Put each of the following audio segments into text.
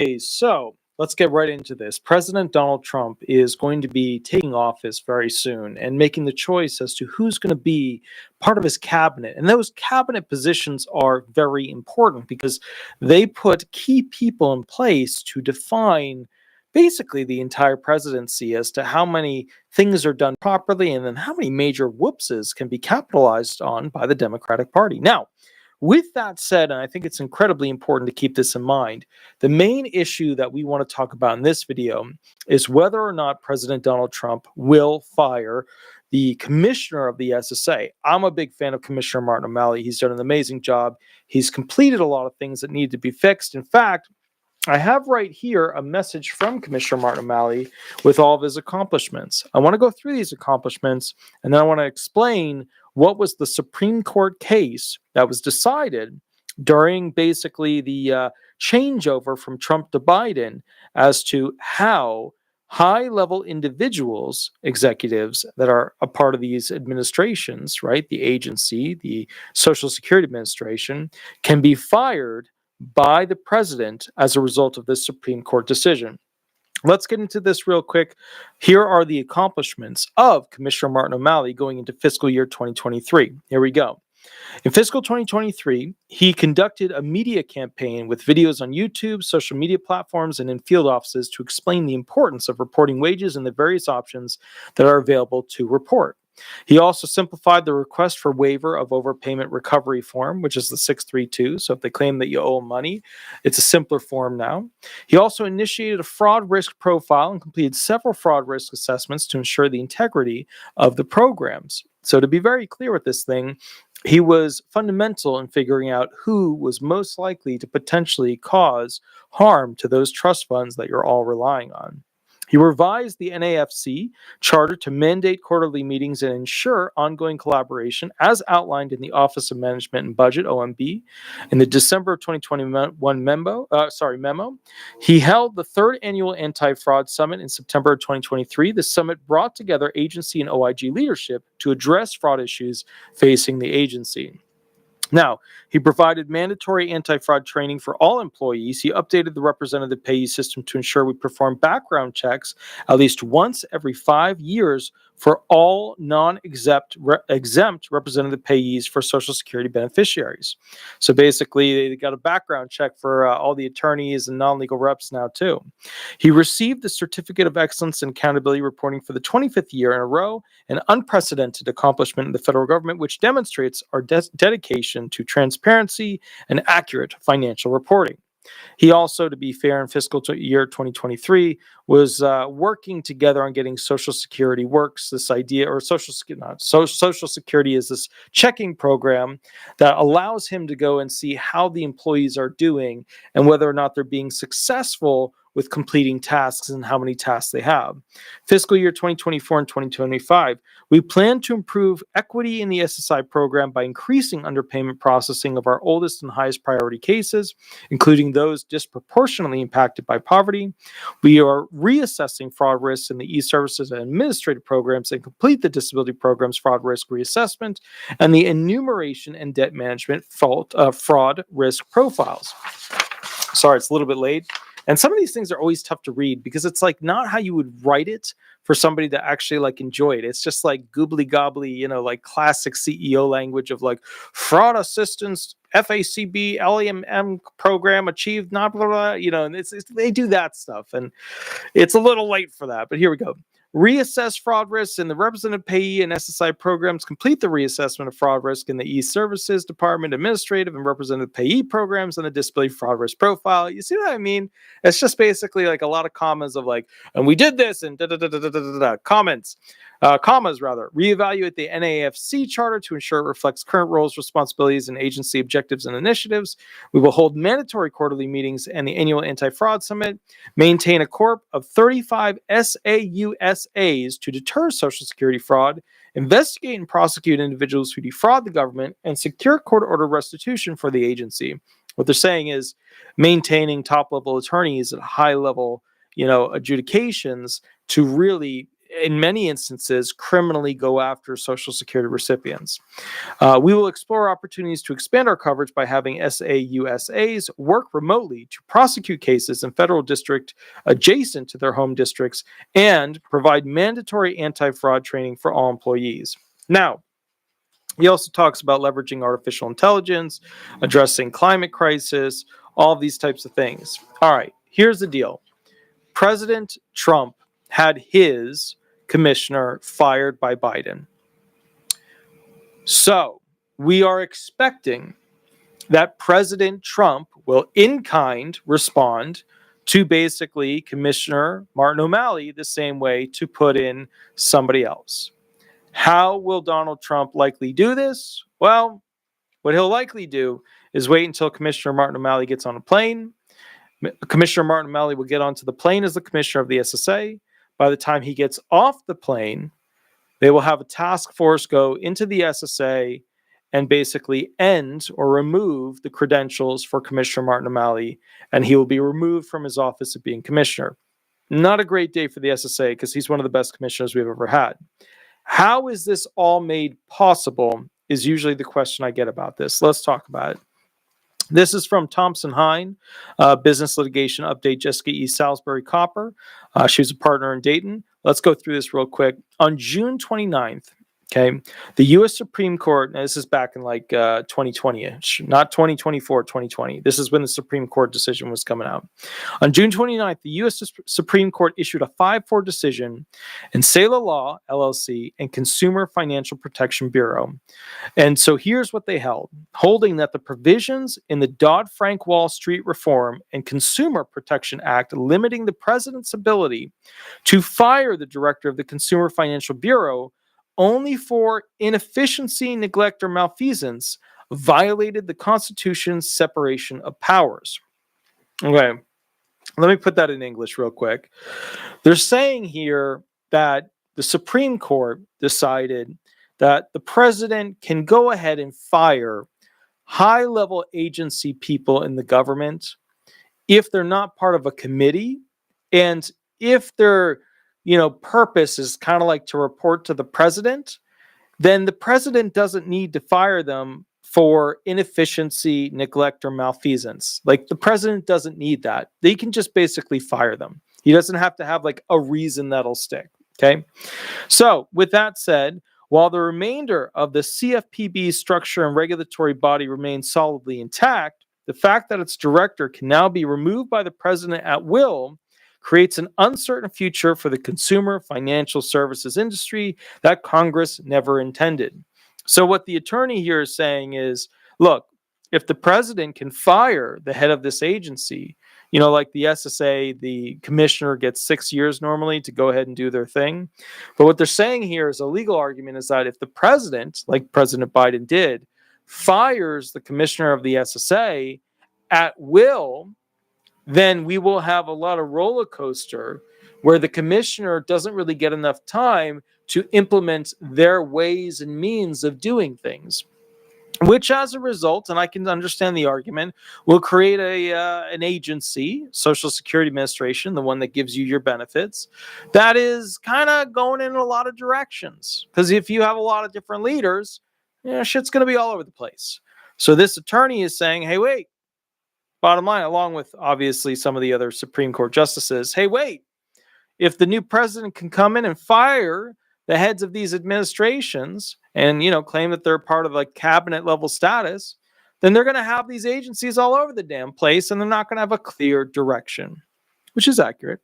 Okay, so let's get right into this. President Donald Trump is going to be taking office very soon and making the choice as to who's going to be part of his cabinet. And those cabinet positions are very important because they put key people in place to define basically the entire presidency as to how many things are done properly and then how many major whoopses can be capitalized on by the Democratic Party. Now, with that said, and I think it's incredibly important to keep this in mind, the main issue that we want to talk about in this video is whether or not President Donald Trump will fire the commissioner of the SSA. I'm a big fan of Commissioner Martin O'Malley. He's done an amazing job. He's completed a lot of things that need to be fixed. In fact, I have right here a message from Commissioner Martin O'Malley with all of his accomplishments. I want to go through these accomplishments, and then I want to explain what was the Supreme Court case that was decided during basically the changeover from Trump to Biden as to how high-level individuals, executives that are a part of these administrations, right, the agency, the Social Security Administration, can be fired by the president as a result of this Supreme Court decision. Let's get into this real quick. Here are the accomplishments of Commissioner Martin O'Malley going into fiscal year 2023. Here we go. In fiscal 2023, he conducted a media campaign with videos on YouTube, social media platforms, and in field offices to explain the importance of reporting wages and the various options that are available to report. He also simplified the request for waiver of overpayment recovery form, which is the 632. So if they claim that you owe money, it's a simpler form now. He also initiated a fraud risk profile and completed several fraud risk assessments to ensure the integrity of the programs. So to be very clear with this thing, he was fundamental in figuring out who was most likely to potentially cause harm to those trust funds that you're all relying on. He revised the NAFC charter to mandate quarterly meetings and ensure ongoing collaboration, as outlined in the Office of Management and Budget (OMB). In the December of 2021 memo, he held the third annual Anti-Fraud Summit in September of 2023. The summit brought together agency and OIG leadership to address fraud issues facing the agency. Now, he provided mandatory anti-fraud training for all employees. He updated the representative payee system to ensure we perform background checks at least once every 5 years for all non-exempt representative payees for Social Security beneficiaries. So basically, they got a background check for all the attorneys and non-legal reps now too. He received the Certificate of Excellence in Accountability Reporting for the 25th year in a row, an unprecedented accomplishment in the federal government, which demonstrates our dedication to transparency and accurate financial reporting. He also, to be fair, in fiscal year 2023, was working together on getting Social Security Works, this idea, or Social Security is this checking program that allows him to go and see how the employees are doing and whether or not they're being successful with completing tasks and how many tasks they have. Fiscal year 2024 and 2025, we plan to improve equity in the SSI program by increasing underpayment processing of our oldest and highest priority cases, including those disproportionately impacted by poverty. We are reassessing fraud risks in the e-services and administrative programs and complete the disability program's fraud risk reassessment and the enumeration and debt management fraud risk profiles. Sorry, it's a little bit late. And some of these things are always tough to read because it's like not how you would write it for somebody to actually like enjoy it. It's just like goobly gobbly, like classic CEO language of like fraud assistance, FACB, LEMM program achieved, not blah, blah, and they do that stuff. And it's a little late for that, but here we go. Reassess fraud risks in the representative payee and SSI programs. Complete the reassessment of fraud risk in the e-services department, administrative and representative payee programs, and the disability fraud risk profile. You see what I mean? It's just basically like a lot of commas of like, and we did this and commas rather. Reevaluate the NAFC charter to ensure it reflects current roles, responsibilities, and agency objectives and initiatives. We will hold mandatory quarterly meetings and the annual anti-fraud summit. Maintain a corp of 35 SAUSAs to deter Social Security fraud. Investigate and prosecute individuals who defraud the government and secure court-order restitution for the agency. What they're saying is maintaining top-level attorneys at high-level, adjudications to really in many instances, criminally go after Social Security recipients. We will explore opportunities to expand our coverage by having SAUSAs work remotely to prosecute cases in federal district adjacent to their home districts and provide mandatory anti-fraud training for all employees. Now, he also talks about leveraging artificial intelligence, addressing climate crisis, all of these types of things. All right, here's the deal. President Trump had his commissioner fired by Biden. So we are expecting that President Trump will in kind respond to basically Commissioner Martin O'Malley the same way to put in somebody else. How will Donald Trump likely do this? Well, what he'll likely do is wait until Commissioner Martin O'Malley gets on a plane. Commissioner Martin O'Malley will get onto the plane as the commissioner of the SSA. By the time he gets off the plane, they will have a task force go into the SSA and basically end or remove the credentials for Commissioner Martin O'Malley, and he will be removed from his office of being commissioner. Not a great day for the SSA because he's one of the best commissioners we've ever had. How is this all made possible is usually the question I get about this. Let's talk about it. This is from Thompson Hine, Business Litigation Update, Jessica E. Salisbury Copper. She was a partner in Dayton. Let's go through this real quick. On June 29th, okay, the U.S. Supreme Court, now this is back in like 2020-ish, not 2024, 2020. This is when the Supreme Court decision was coming out. On June 29th, the U.S. Supreme Court issued a 5-4 decision in Saylor Law, LLC, and Consumer Financial Protection Bureau. And so here's what they held, holding that the provisions in the Dodd-Frank Wall Street Reform and Consumer Protection Act limiting the president's ability to fire the director of the Consumer Financial Bureau only for inefficiency, neglect, or malfeasance violated the Constitution's separation of powers. Okay, let me put that in English real quick. They're saying here that the Supreme Court decided that the president can go ahead and fire high-level agency people in the government if they're not part of a committee and if they're purpose is kind of like to report to the president, then the president doesn't need to fire them for inefficiency, neglect, or malfeasance. Like the president doesn't need that. They can just basically fire them. He doesn't have to have like a reason that'll stick. Okay. So with that said, while the remainder of the CFPB structure and regulatory body remains solidly intact, the fact that its director can now be removed by the president at will creates an uncertain future for the consumer financial services industry that Congress never intended. So what the attorney here is saying is, look, if the president can fire the head of this agency, like the SSA, the commissioner gets 6 years normally to go ahead and do their thing. But what they're saying here is a legal argument is that if the president, like President Biden did, fires the commissioner of the SSA at will, then we will have a lot of roller coaster where the commissioner doesn't really get enough time to implement their ways and means of doing things, which as a result, and I can understand the argument, will create an agency, Social Security Administration, the one that gives you your benefits, that is kind of going in a lot of directions. Because if you have a lot of different leaders, shit's going to be all over the place. So this attorney is saying, hey, wait. Bottom line, along with obviously some of the other Supreme Court justices, hey, wait, if the new president can come in and fire the heads of these administrations and, claim that they're part of like cabinet level status, then they're going to have these agencies all over the damn place and they're not going to have a clear direction, which is accurate,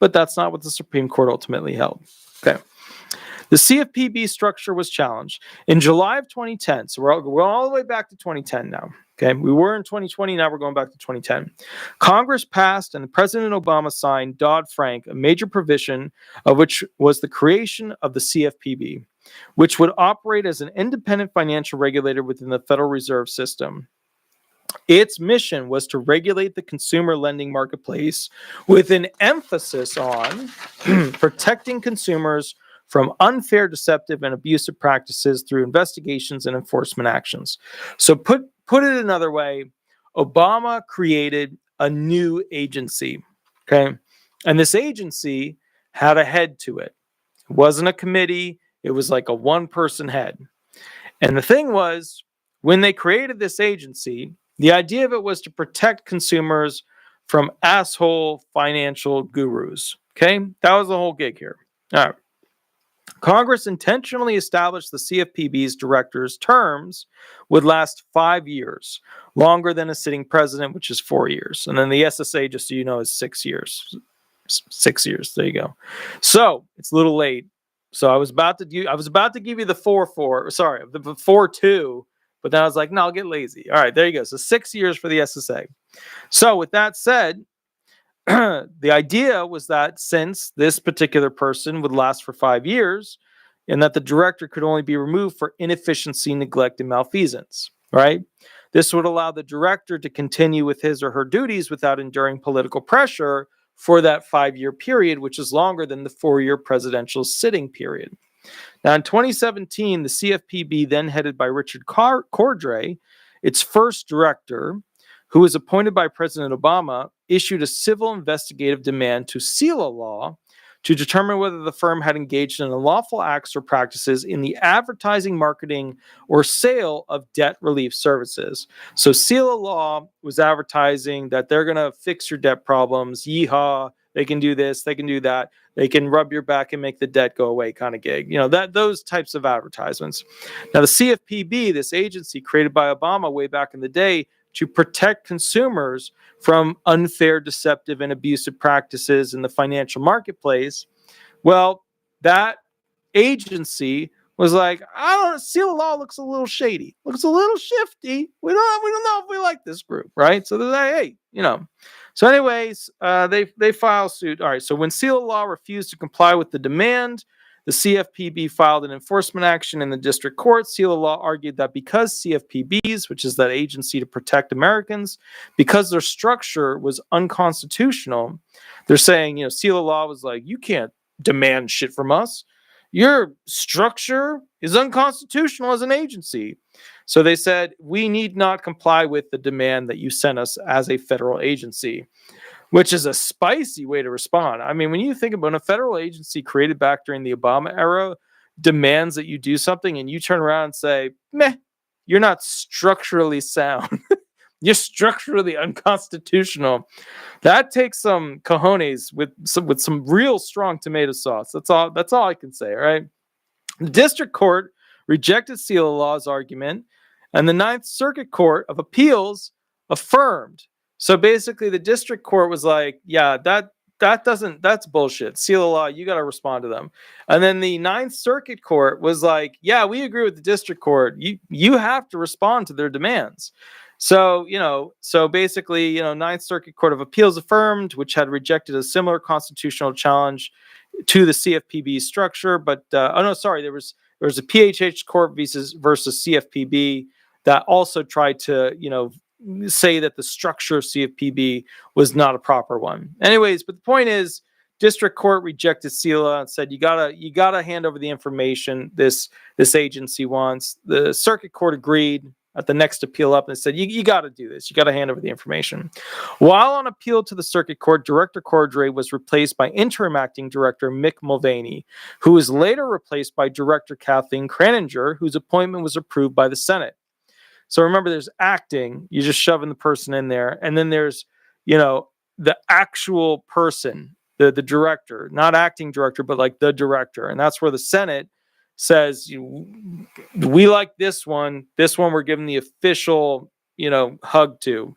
but that's not what the Supreme Court ultimately held. Okay. The CFPB structure was challenged in July of 2010. So we're all the way back to 2010 now. Okay, we were in 2020, now we're going back to 2010. Congress passed and President Obama signed Dodd-Frank, a major provision of which was the creation of the CFPB, which would operate as an independent financial regulator within the Federal Reserve System. Its mission was to regulate the consumer lending marketplace with an emphasis on protecting consumers from unfair, deceptive, and abusive practices through investigations and enforcement actions. So put it another way, Obama created a new agency, okay? And this agency had a head to it. It wasn't a committee. It was like a one-person head. And the thing was, when they created this agency, the idea of it was to protect consumers from asshole financial gurus. Okay? That was the whole gig here. All right. Congress intentionally established the CFPB's directors' terms would last 5 years, longer than a sitting president, which is 4 years. And then the SSA, just so you know, is 6 years. 6 years. There you go. So it's a little late. So I was about to give you the 4-4. Sorry, the 4-2, but then I was like, no, I'll get lazy. All right, there you go. So 6 years for the SSA. So with that said, the idea was that since this particular person would last for 5 years, and that the director could only be removed for inefficiency, neglect, and malfeasance, right? This would allow the director to continue with his or her duties without enduring political pressure for that 5-year period, which is longer than the 4-year presidential sitting period. Now, in 2017, the CFPB, then headed by Richard Cordray, its first director, who was appointed by President Obama, issued a civil investigative demand to seal a law to determine whether the firm had engaged in unlawful acts or practices in the advertising, marketing, or sale of debt relief services. So seal a law was advertising that they're going to fix your debt problems. Yeehaw, they can do this, they can do that. They can rub your back and make the debt go away kind of gig. You know, those types of advertisements. Now, the CFPB, this agency created by Obama way back in the day, to protect consumers from unfair, deceptive, and abusive practices in the financial marketplace. Well, that agency was like, I don't know, seal of law looks a little shady, looks a little shifty. We don't know if we like this group, right? So they're like, hey, you know. So, anyways, they file suit. All right. So when seal of law refused to comply with the demand, the CFPB filed an enforcement action in the district court. Seal of Law argued that because CFPBs, which is that agency to protect Americans, because their structure was unconstitutional, they're saying, you know, Seal of Law was like, you can't demand shit from us. Your structure is unconstitutional as an agency. So they said, we need not comply with the demand that you sent us as a federal agency, which is a spicy way to respond. I mean, when you think about a federal agency created back during the Obama era demands that you do something and you turn around and say, meh, you're not structurally sound. You're structurally unconstitutional. That takes some cojones with some real strong tomato sauce. That's all I can say, right? The district court rejected Seal of Law's argument, and the Ninth Circuit Court of Appeals affirmed. So basically, the district court was like, yeah, that's bullshit. Seal of Law, you got to respond to them. And then the Ninth Circuit Court was like, yeah, we agree with the district court. You have to respond to their demands. So, basically, Ninth Circuit Court of Appeals affirmed, which had rejected a similar constitutional challenge to the CFPB structure. But, there was a PHH court versus CFPB that also tried to, say that the structure of CFPB was not a proper one. Anyways, but the point is, district court rejected SELA and said you gotta hand over the information this agency wants. The circuit court agreed at the next appeal up and said you got to do this. You got to hand over the information. While on appeal to the circuit court, Director Cordray was replaced by interim acting director Mick Mulvaney, who was later replaced by Director Kathleen Kraninger, whose appointment was approved by the Senate. So remember, there's acting, you're just shoving the person in there. And then there's, the actual person, the director, not acting director, but like the director. And that's where the Senate says, we like this one. This one we're giving the official, hug to.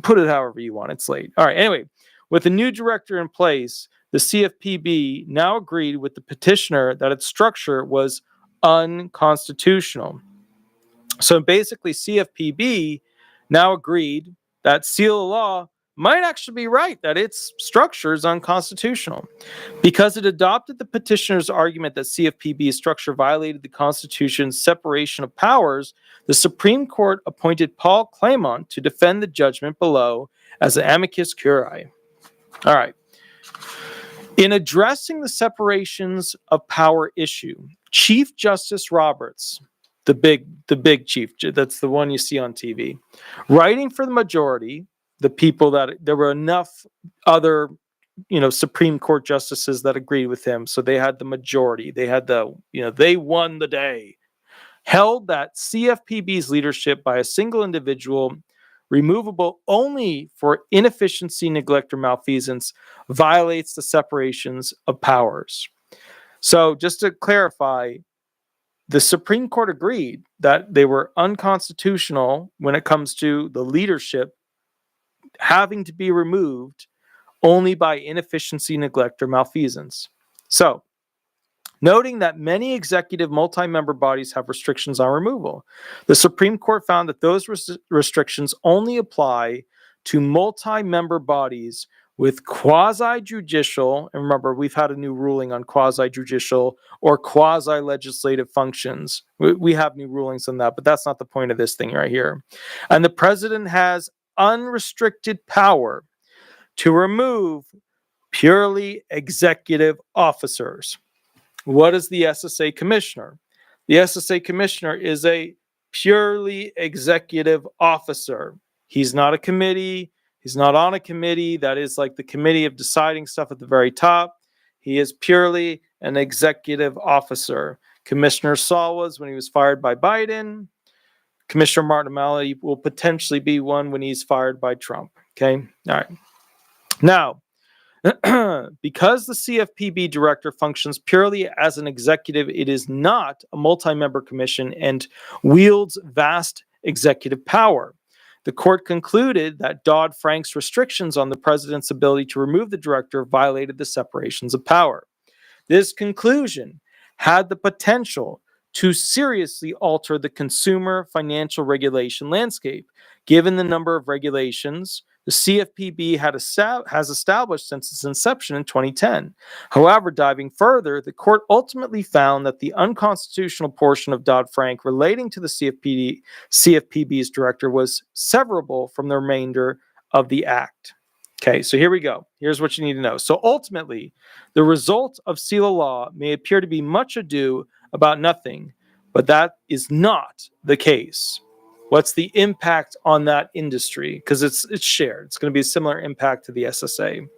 Put it however you want. It's late. All right. Anyway, with the new director in place, the CFPB now agreed with the petitioner that its structure was unconstitutional. So basically, CFPB now agreed that Seal of Law might actually be right, that its structure is unconstitutional. Because it adopted the petitioner's argument that CFPB's structure violated the Constitution's separation of powers, the Supreme Court appointed Paul Claimant to defend the judgment below as an amicus curiae. All right. In addressing the separations of power issue, Chief Justice Roberts, the big chief, that's the one you see on TV, writing for the majority, the people that there were enough other Supreme Court justices that agreed with him. So they had the majority. They had they won the day. Held that CFPB's leadership by a single individual, removable only for inefficiency, neglect, or malfeasance, violates the separations of powers. So just to clarify, the Supreme Court agreed that they were unconstitutional when it comes to the leadership having to be removed only by inefficiency, neglect, or malfeasance. So, noting that many executive multi-member bodies have restrictions on removal, the Supreme Court found that those restrictions only apply to multi-member bodies with quasi-judicial, and remember, we've had a new ruling on quasi-judicial or quasi-legislative functions. We have new rulings on that, but that's not the point of this thing right here. And the president has unrestricted power to remove purely executive officers. What is the SSA commissioner? The SSA commissioner is a purely executive officer. He's not a committee. He's not on a committee. That is like the committee of deciding stuff at the very top. He is purely an executive officer. Commissioner Saul was when he was fired by Biden. Commissioner Martin O'Malley will potentially be one when he's fired by Trump. Okay? All right. Now, because the CFPB director functions purely as an executive, it is not a multi-member commission and wields vast executive power. The court concluded that Dodd-Frank's restrictions on the president's ability to remove the director violated the separations of power. This conclusion had the potential to seriously alter the consumer financial regulation landscape, given the number of regulations the CFPB has established since its inception in 2010. However, diving further, the court ultimately found that the unconstitutional portion of Dodd-Frank relating to the CFPB's director was severable from the remainder of the act. Okay, so here we go. Here's what you need to know. So ultimately, the result of SELA law may appear to be much ado about nothing, but that is not the case. What's the impact on that industry? Because it's shared. It's going to be a similar impact to the SSA.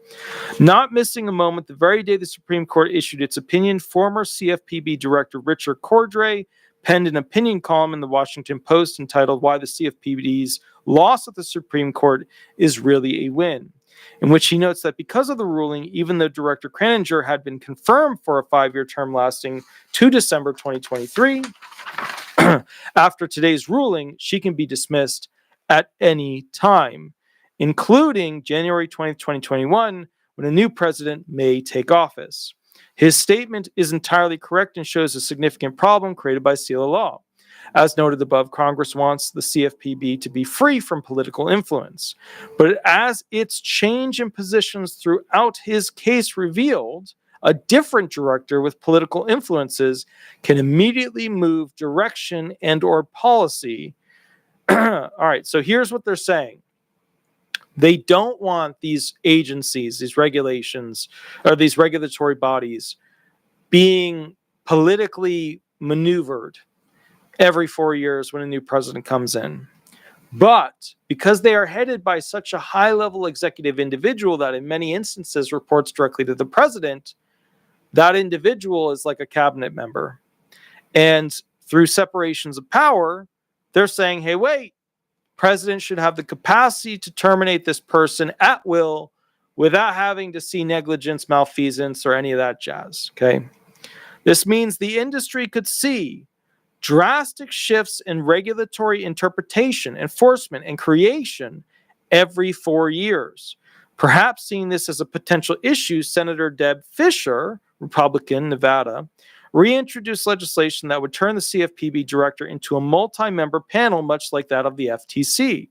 Not missing a moment, the very day the Supreme Court issued its opinion, former CFPB Director Richard Cordray penned an opinion column in the Washington Post entitled "Why the CFPB's Loss at the Supreme Court is Really a Win," in which he notes that because of the ruling, even though Director Kraninger had been confirmed for a 5-year term lasting to December 2023, after today's ruling, she can be dismissed at any time, including January 20th, 2021, when a new president may take office. His statement is entirely correct and shows a significant problem created by SELA law. As noted above, Congress wants the CFPB to be free from political influence. But as its change in positions throughout his case revealed, a different director with political influences can immediately move direction and or policy. All right, so here's what they're saying. They don't want these agencies, these regulations, or these regulatory bodies being politically maneuvered every 4 years when a new president comes in. But because they are headed by such a high-level executive individual that in many instances reports directly to the president, that individual is like a cabinet member. And through separations of power, they're saying, hey, wait, president should have the capacity to terminate this person at will without having to see negligence, malfeasance, or any of that jazz. Okay. This means the industry could see drastic shifts in regulatory interpretation, enforcement, and creation every 4 years. Perhaps seeing this as a potential issue, Senator Deb Fischer, Republican, Nevada, reintroduced legislation that would turn the CFPB director into a multi-member panel, much like that of the FTC.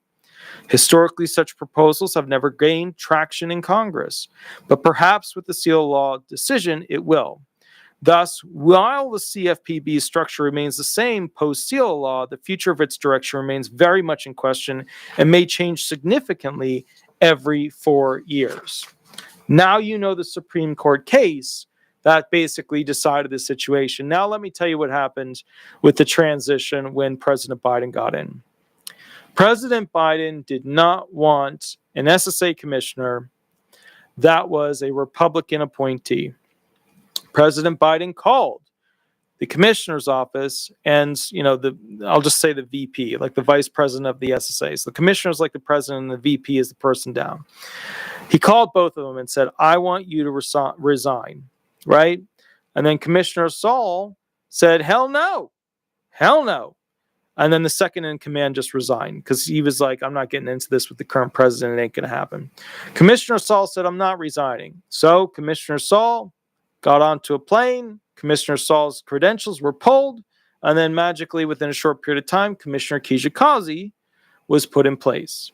Historically, such proposals have never gained traction in Congress, but perhaps with the SELA law decision, it will. Thus, while the CFPB structure remains the same post-SELA law, the future of its direction remains very much in question and may change significantly every 4 years. Now you know the Supreme Court case that basically decided the situation. Now let me tell you what happened with the transition when President Biden got in. President Biden did not want an SSA commissioner That was a Republican appointee. President Biden called the commissioner's office and, I'll just say the VP, like the vice president of the SSA. So the commissioner's like the president and the VP is the person down. He called both of them and said, I want you to resign, right? And then Commissioner Saul said, hell no, hell no. And then the second in command just resigned because he was like, I'm not getting into this with the current president. It ain't going to happen. Commissioner Saul said, I'm not resigning. So Commissioner Saul got onto a plane. Commissioner Saul's credentials were pulled. And then magically, within a short period of time, Commissioner Kijikazi was put in place.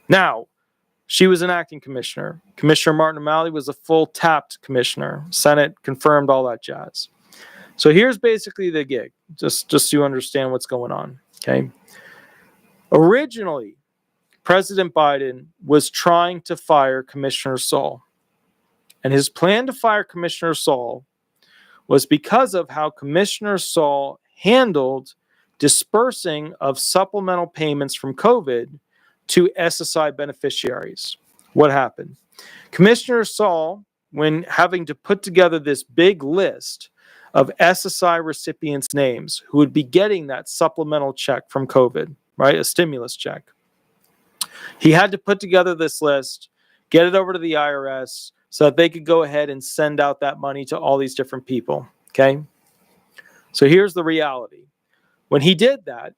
Now, she was an acting commissioner. Commissioner Martin O'Malley was a full tapped commissioner. Senate confirmed all that jazz. So here's basically the gig, just so you understand what's going on. Okay. Originally, President Biden was trying to fire Commissioner Saul. And his plan to fire Commissioner Saul was because of how Commissioner Saul handled dispersing of supplemental payments from COVID to SSI beneficiaries. What happened? Commissioner Saul, when having to put together this big list of SSI recipients' names who would be getting that supplemental check from COVID, right? A stimulus check. He had to put together this list, get it over to the IRS so that they could go ahead and send out that money to all these different people, okay? So here's the reality. When he did that,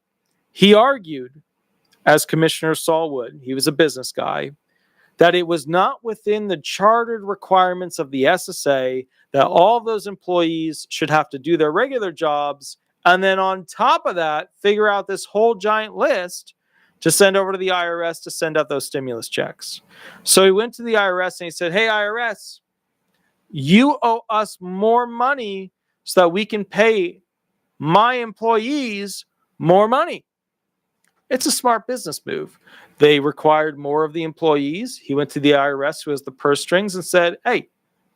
he argued, as Commissioner Saul would, he was a business guy, that it was not within the chartered requirements of the SSA that all those employees should have to do their regular jobs and then on top of that, figure out this whole giant list to send over to the IRS to send out those stimulus checks. So he went to the IRS and he said, hey, IRS, you owe us more money so that we can pay my employees more money. It's a smart business move. They required more of the employees. He went to the IRS, who has the purse strings, and said, hey,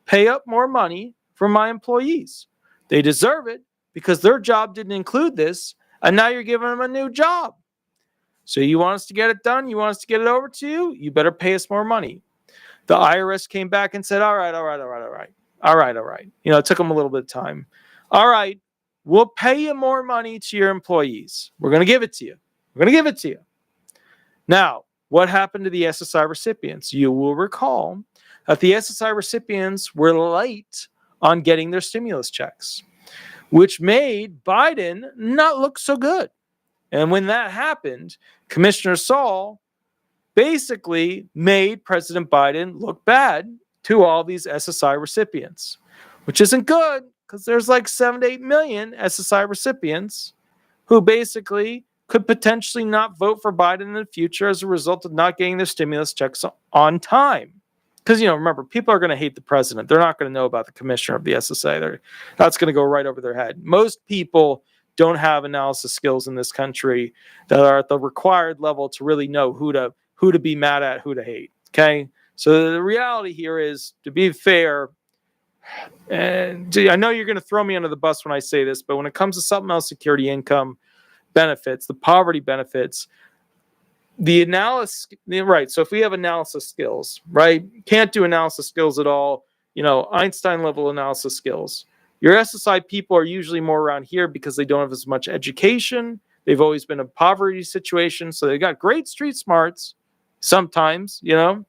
pay up more money for my employees. They deserve it because their job didn't include this, and now you're giving them a new job. So you want us to get it done? You want us to get it over to you? You better pay us more money. The IRS came back and said, all right. It took them a little bit of time. All right, we'll pay you more money to your employees. We're going to give it to you. Now, what happened to the SSI recipients? You will recall that the SSI recipients were late on getting their stimulus checks, which made Biden not look so good. And when that happened, Commissioner Saul basically made President Biden look bad to all these SSI recipients, which isn't good because there's like 7 to 8 million SSI recipients who basically could potentially not vote for Biden in the future as a result of not getting their stimulus checks on time. Because, remember, people are going to hate the president. They're not going to know about the commissioner of the SSA. That's going to go right over their head. Most people don't have analysis skills in this country that are at the required level to really know who to be mad at, who to hate. Okay? So the reality here is, to be fair, and I know you're going to throw me under the bus when I say this, but when it comes to supplemental security income benefits, the poverty benefits, the analysis, right? So if we have analysis skills, right? Can't do analysis skills at all, Einstein level analysis skills. Your SSI people are usually more around here because they don't have as much education. They've always been in a poverty situation. So they got great street smarts sometimes, But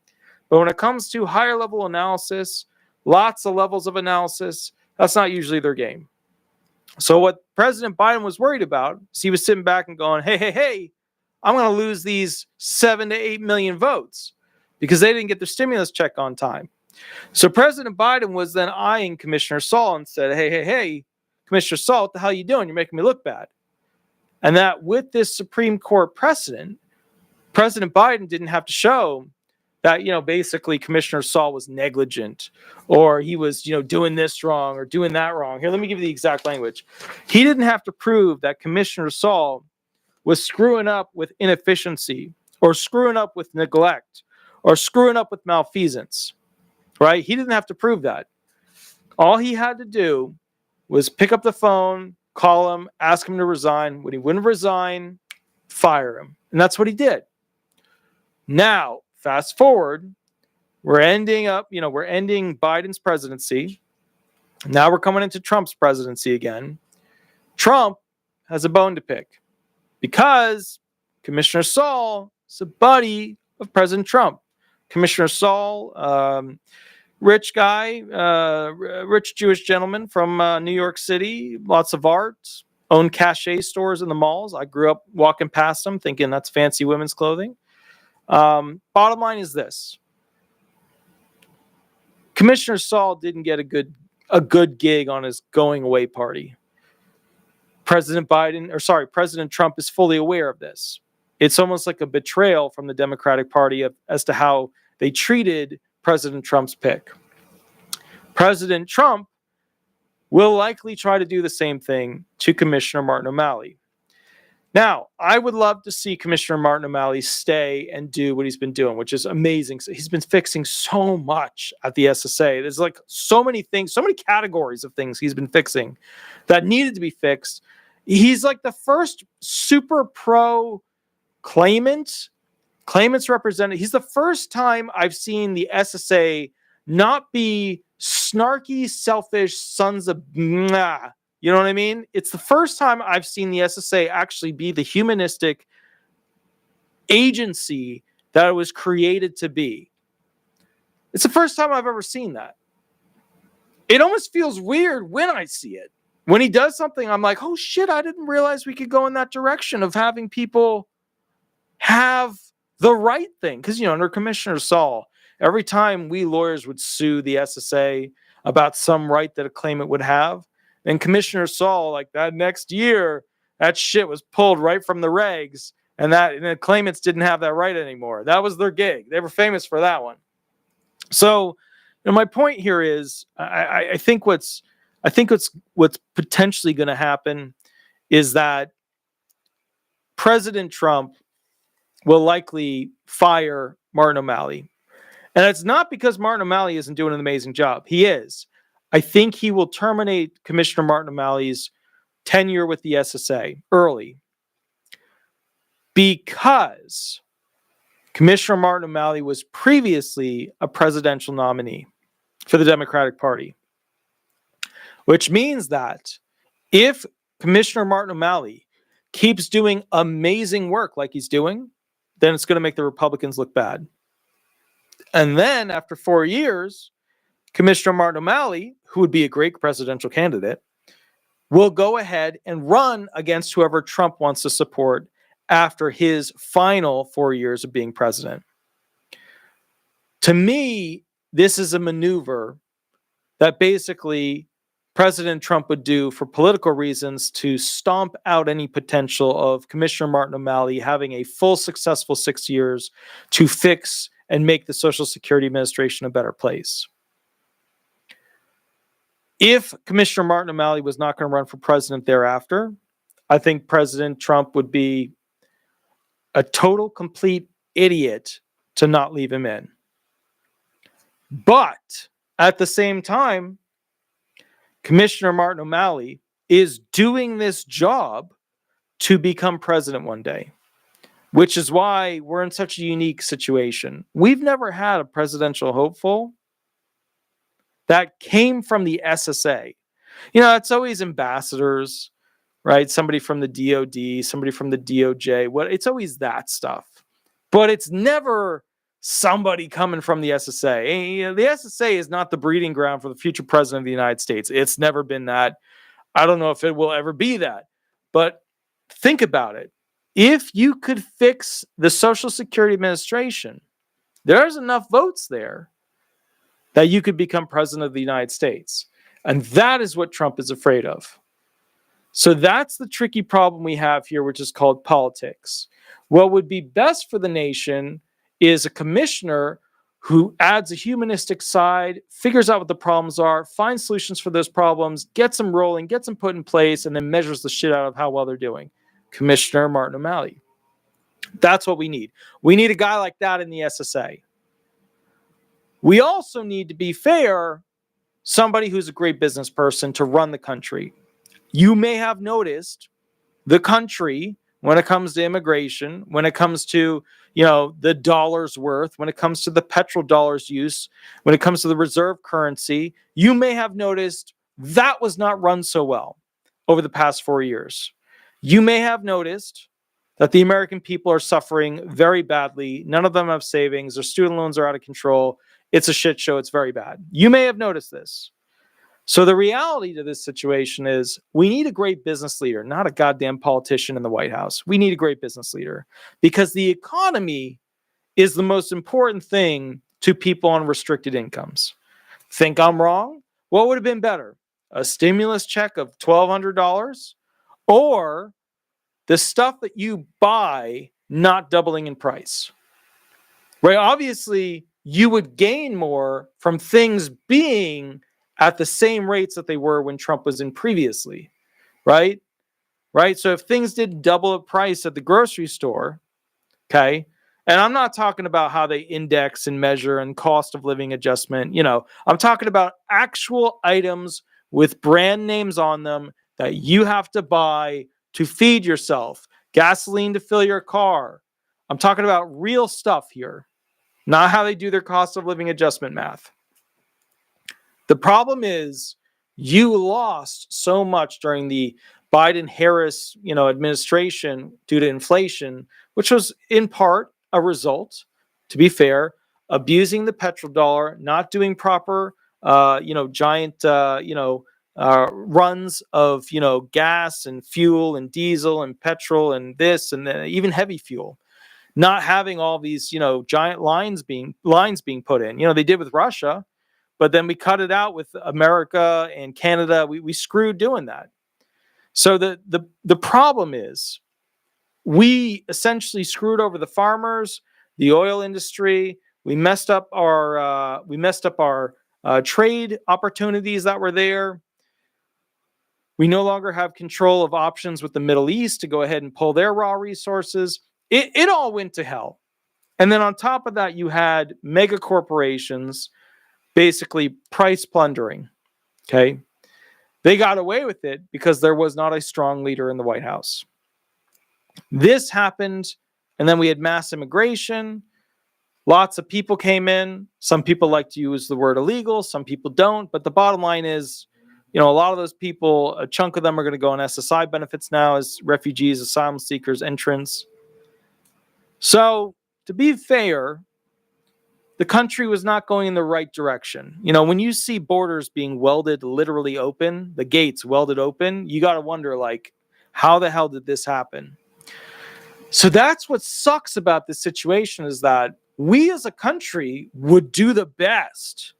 when it comes to higher level analysis, lots of levels of analysis, that's not usually their game. So what President Biden was worried about is he was sitting back and going, hey, I'm going to lose these 7 to 8 million votes because they didn't get their stimulus check on time. So President Biden was then eyeing Commissioner Saul and said, hey, Commissioner Saul, what the hell are you doing? You're making me look bad. And that with this Supreme Court precedent, President Biden didn't have to show that, basically Commissioner Saul was negligent or he was, doing this wrong or doing that wrong. Here, let me give you the exact language. He didn't have to prove that Commissioner Saul was screwing up with inefficiency or screwing up with neglect or screwing up with malfeasance, right? He didn't have to prove that. All he had to do was pick up the phone, call him, ask him to resign. When he wouldn't resign, fire him. And that's what he did. Now, fast forward, we're ending Biden's presidency. Now we're coming into Trump's presidency again. Trump has a bone to pick because Commissioner Saul is a buddy of President Trump. Commissioner Saul, rich guy, rich Jewish gentleman from New York City, lots of art, owned cachet stores in the malls. I grew up walking past them thinking that's fancy women's clothing. Bottom line is this. Commissioner Saul didn't get a good gig on his going away party. President Trump is fully aware of this. It's almost like a betrayal from the Democratic Party as to how they treated President Trump's pick. President Trump will likely try to do the same thing to Commissioner Martin O'Malley. Now, I would love to see Commissioner Martin O'Malley stay and do what he's been doing, which is amazing. So he's been fixing so much at the SSA. There's like so many things, so many categories of things he's been fixing that needed to be fixed. He's like the first super pro claimants representative. He's the first time I've seen the SSA not be snarky, selfish sons of nah. You know what I mean? It's the first time I've seen the SSA actually be the humanistic agency that it was created to be. It's the first time I've ever seen that. It almost feels weird when I see it. When he does something, I'm like, oh shit, I didn't realize we could go in that direction of having people have the right thing. Because, under Commissioner Saul, every time we lawyers would sue the SSA about some right that a claimant would have, and Commissioner Saul, like that next year, that shit was pulled right from the regs, and the claimants didn't have that right anymore. That was their gig. They were famous for that one. So, my point here is, I think what's potentially going to happen is that President Trump will likely fire Martin O'Malley, and it's not because Martin O'Malley isn't doing an amazing job. He is. I think he will terminate Commissioner Martin O'Malley's tenure with the SSA early because Commissioner Martin O'Malley was previously a presidential nominee for the Democratic Party, which means that if Commissioner Martin O'Malley keeps doing amazing work like he's doing, then it's going to make the Republicans look bad. And then after 4 years, Commissioner Martin O'Malley, who would be a great presidential candidate, will go ahead and run against whoever Trump wants to support after his final 4 years of being president. To me, this is a maneuver that basically President Trump would do for political reasons to stomp out any potential of Commissioner Martin O'Malley having a full successful 6 years to fix and make the Social Security Administration a better place. If Commissioner Martin O'Malley was not going to run for president thereafter, I think President Trump would be a total, complete idiot to not leave him in. But at the same time, Commissioner Martin O'Malley is doing this job to become president one day, which is why we're in such a unique situation. We've never had a presidential hopeful that came from the SSA. It's always ambassadors, right? Somebody from the DOD, somebody from the DOJ. It's always that stuff. But it's never somebody coming from the SSA. The SSA is not the breeding ground for the future president of the United States. It's never been that. I don't know if it will ever be that. But think about it. If you could fix the Social Security Administration, there's enough votes there that you could become president of the United States. And that is what Trump is afraid of. So that's the tricky problem we have here, which is called politics. What would be best for the nation is a commissioner who adds a humanistic side, figures out what the problems are, finds solutions for those problems, gets them rolling, gets them put in place, and then measures the shit out of how well they're doing. Commissioner Martin O'Malley. That's what we need. We need a guy like that in the SSA. We also need, to be fair, somebody who's a great business person to run the country. You may have noticed the country when it comes to immigration, when it comes to, the dollar's worth, when it comes to the petrodollar's use, when it comes to the reserve currency, you may have noticed that was not run so well over the past 4 years. You may have noticed that the American people are suffering very badly. None of them have savings. Their student loans are out of control. It's a shit show. It's very bad. You may have noticed this. So the reality to this situation is we need a great business leader, not a goddamn politician in the White House. We need a great business leader because the economy is the most important thing to people on restricted incomes. Think I'm wrong? What would have been better? A stimulus check of $1,200 or the stuff that you buy not doubling in price? Right? Obviously, you would gain more from things being at the same rates that they were when Trump was in previously, right? Right? So if things did double in price at the grocery store, okay, and I'm not talking about how they index and measure and cost of living adjustment, I'm talking about actual items with brand names on them that you have to buy to feed yourself, gasoline to fill your car. I'm talking about real stuff here, not how they do their cost of living adjustment math. The problem is you lost so much during the Biden-Harris, administration due to inflation, which was in part a result, to be fair, abusing the petrodollar, not doing proper, giant, runs of, gas and fuel and diesel and petrol and this and then even heavy fuel, not having all these, giant lines being put in. They did with Russia. But then we cut it out with America and Canada. We screwed doing that. So the problem is we essentially screwed over the farmers, the oil industry. We messed up our trade opportunities that were there. We no longer have control of options with the Middle East to go ahead and pull their raw resources. It all went to hell. And then on top of that, you had mega corporations basically price plundering, okay? They got away with it because there was not a strong leader in the White House. This happened, and then we had mass immigration. Lots of people came in. Some people like to use the word illegal. Some people don't. But the bottom line is, a lot of those people, a chunk of them are going to go on SSI benefits now as refugees, asylum seekers, entrants. So to be fair, the country was not going in the right direction. When you see borders being welded literally open, the gates welded open, you got to wonder, how the hell did this happen? So that's what sucks about this situation is that we as a country would do the best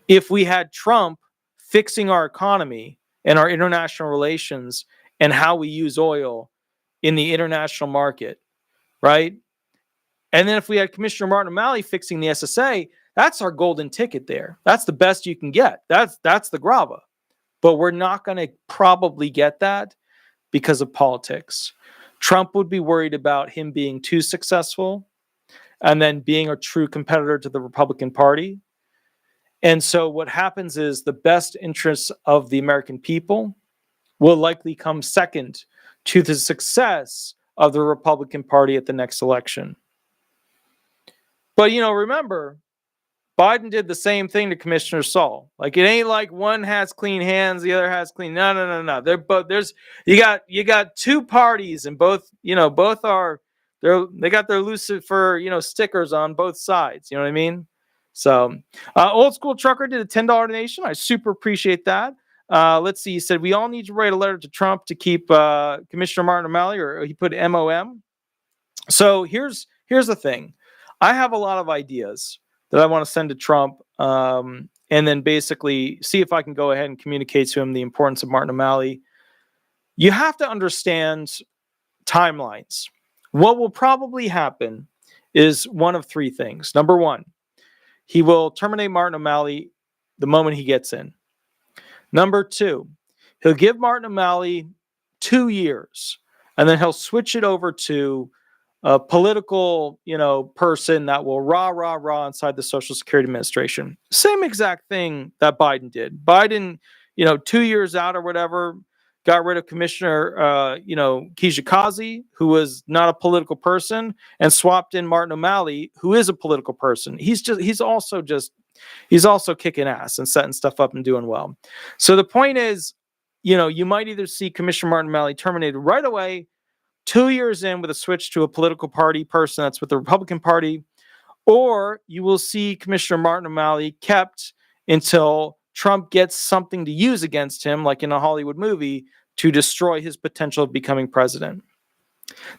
if we had Trump fixing our economy and our international relations and how we use oil in the international market, right? And then if we had Commissioner Martin O'Malley fixing the SSA, that's our golden ticket there. That's the best you can get. That's the grava. But we're not going to probably get that because of politics. Trump would be worried about him being too successful and then being a true competitor to the Republican Party. And so what happens is the best interests of the American people will likely come second to the success of the Republican Party at the next election. But, remember, Biden did the same thing to Commissioner Saul. It ain't like one has clean hands, the other has clean. No. They're both, you got two parties and both are, they got their Lucifer, stickers on both sides. You know what I mean? So, Old School Trucker did a $10 donation. I super appreciate that. Let's see. He said, we all need to write a letter to Trump to keep Commissioner Martin O'Malley, or he put MOM. So here's the thing. I have a lot of ideas that I want to send to Trump and then basically see if I can go ahead and communicate to him the importance of Martin O'Malley. You have to understand timelines. What will probably happen is one of three things. Number one, he will terminate Martin O'Malley the moment he gets in. Number two, he'll give Martin O'Malley 2 years, and then he'll switch it over to a political, person that will rah inside the Social Security Administration. Same exact thing that Biden did. Biden, 2 years out or whatever, got rid of Commissioner, Kijikazi, who was not a political person, and swapped in Martin O'Malley, who is a political person. He's also kicking ass and setting stuff up and doing well. So the point is, you might either see Commissioner Martin O'Malley terminated right away, 2 years in with a switch to a political party person that's with the Republican Party, or you will see Commissioner Martin O'Malley kept until Trump gets something to use against him, like in a Hollywood movie, to destroy his potential of becoming president.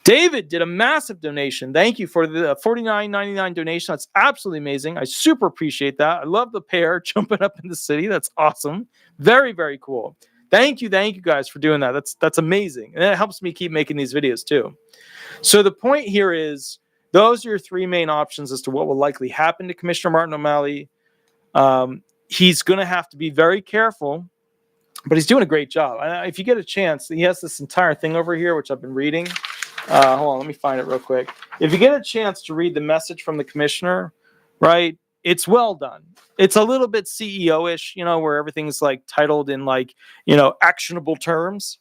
David did a massive donation. Thank you for the $49.99 donation. That's absolutely amazing. I super appreciate that. I love the pair jumping up in the city. That's awesome. Very, very cool. Thank you guys for doing that. That's amazing. And it helps me keep making these videos too. So the point here is, those are your three main options as to what will likely happen to Commissioner Martin O'Malley. He's going to have to be very careful, but he's doing a great job. If you get a chance, he has this entire thing over here, which I've been reading. Hold on, let me find it real quick. If you get a chance to read the message from the commissioner, right, it's well done. It's a little bit CEO-ish, where everything's like titled in like, actionable terms,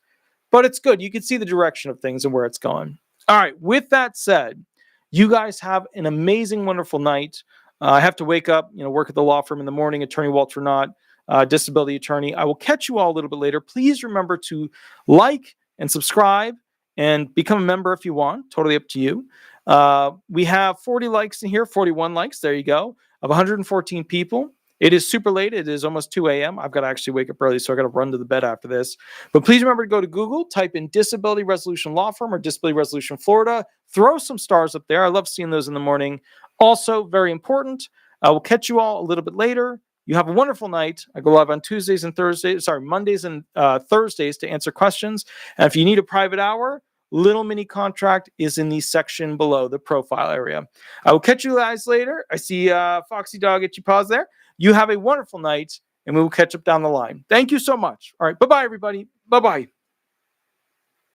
but it's good. You can see the direction of things and where it's going. All right, with that said, you guys have an amazing, wonderful night. I have to wake up, work at the law firm in the morning, Attorney Walter Hnot, disability attorney. I will catch you all a little bit later. Please remember to like and subscribe and become a member if you want. Totally up to you. We have 40 likes in here, 41 likes. There you go. Of 114 people. It is super late. It is almost 2 a.m. I've got to actually wake up early, so I got to run to the bed after this. But please remember to go to Google, type in Disability Resolution Law Firm or Disability Resolution Florida. Throw some stars up there. I love seeing those in the morning. Also, very important, I will catch you all a little bit later. You have a wonderful night. I go live on Mondays and Thursdays to answer questions. And if you need a private hour, little mini contract is in the section below the profile area. I will catch you guys later. I see Foxy Dog at you pause there. You have a wonderful night, and we will catch up down the line. Thank you so much. All right. Bye-bye, everybody. Bye-bye.